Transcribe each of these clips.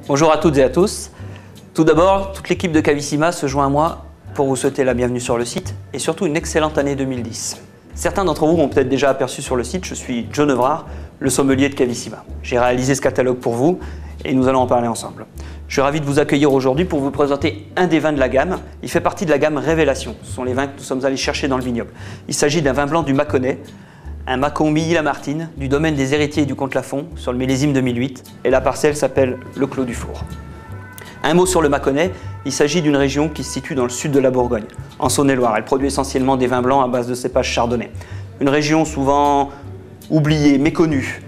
Bonjour à toutes et à tous. Tout d'abord, toute l'équipe de Cavissima se joint à moi pour vous souhaiter la bienvenue sur le site et surtout une excellente année 2010. Certains d'entre vous m'ont peut-être déjà aperçu sur le site, je suis John Evrard, le sommelier de Cavissima. J'ai réalisé ce catalogue pour vous et nous allons en parler ensemble. Je suis ravi de vous accueillir aujourd'hui pour vous présenter un des vins de la gamme. Il fait partie de la gamme Révélation. Ce sont les vins que nous sommes allés chercher dans le vignoble. Il s'agit d'un vin blanc du Mâconnais, un Mâcon Milly-Lamartine du domaine des héritiers du comte Lafon sur le millésime 2008 et la parcelle s'appelle le Clos du Four. Un mot sur le Mâconnais, il s'agit d'une région qui se situe dans le sud de la Bourgogne, en Saône-et-Loire. Elle produit essentiellement des vins blancs à base de cépages chardonnay. Une région souvent oubliée, méconnue,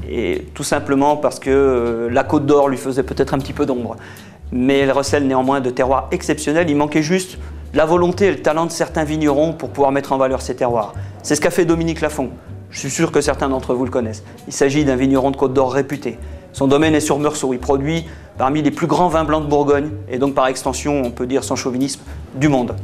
et tout simplement parce que la Côte d'Or lui faisait peut-être un petit peu d'ombre. Mais elle recèle néanmoins de terroirs exceptionnels, il manquait juste la volonté et le talent de certains vignerons pour pouvoir mettre en valeur ces terroirs. C'est ce qu'a fait Dominique Lafon. Je suis sûr que certains d'entre vous le connaissent. Il s'agit d'un vigneron de Côte d'Or réputé. Son domaine est sur Meursault. Il produit parmi les plus grands vins blancs de Bourgogne et donc par extension, on peut dire sans chauvinisme, du monde.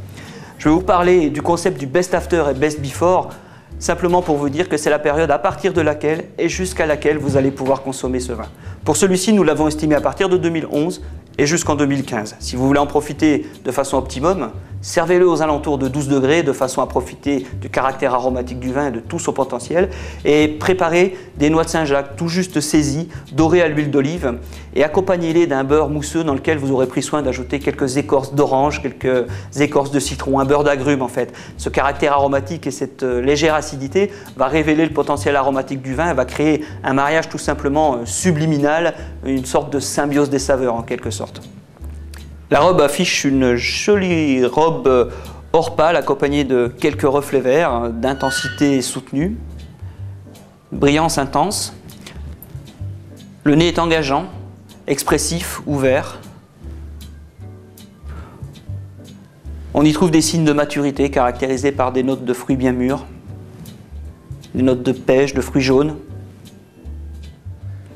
Je vais vous parler du concept du best after et best before, simplement pour vous dire que c'est la période à partir de laquelle et jusqu'à laquelle vous allez pouvoir consommer ce vin. Pour celui-ci, nous l'avons estimé à partir de 2011 et jusqu'en 2015. Si vous voulez en profiter de façon optimum, servez-le aux alentours de 12 degrés de façon à profiter du caractère aromatique du vin et de tout son potentiel. Et préparez des noix de Saint-Jacques tout juste saisies, dorées à l'huile d'olive et accompagnez-les d'un beurre mousseux dans lequel vous aurez pris soin d'ajouter quelques écorces d'orange, quelques écorces de citron, un beurre d'agrumes en fait. Ce caractère aromatique et cette légère acidité va révéler le potentiel aromatique du vin et va créer un mariage tout simplement subliminal, une sorte de symbiose des saveurs en quelque sorte. La robe affiche une jolie robe or pâle accompagnée de quelques reflets verts, d'intensité soutenue, brillance intense. Le nez est engageant, expressif, ouvert. On y trouve des signes de maturité caractérisés par des notes de fruits bien mûrs, des notes de pêche, de fruits jaunes,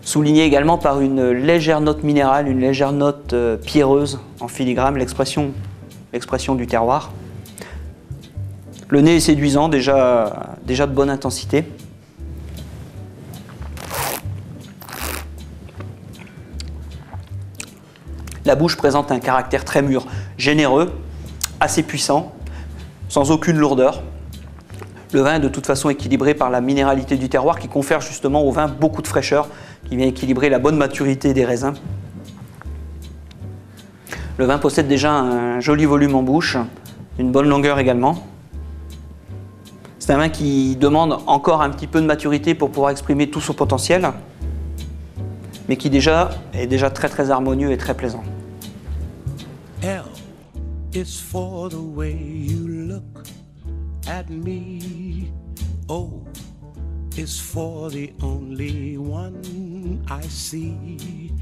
souligné également par une légère note minérale, une légère note pierreuse en filigrane, l'expression du terroir. Le nez est séduisant, déjà de bonne intensité. La bouche présente un caractère très mûr, généreux, assez puissant, sans aucune lourdeur. Le vin est de toute façon équilibré par la minéralité du terroir qui confère justement au vin beaucoup de fraîcheur, qui vient équilibrer la bonne maturité des raisins. Le vin possède déjà un joli volume en bouche, une bonne longueur également. C'est un vin qui demande encore un petit peu de maturité pour pouvoir exprimer tout son potentiel, mais qui est déjà très harmonieux et très plaisant. L is for the way you look at me. O is for the only one I see.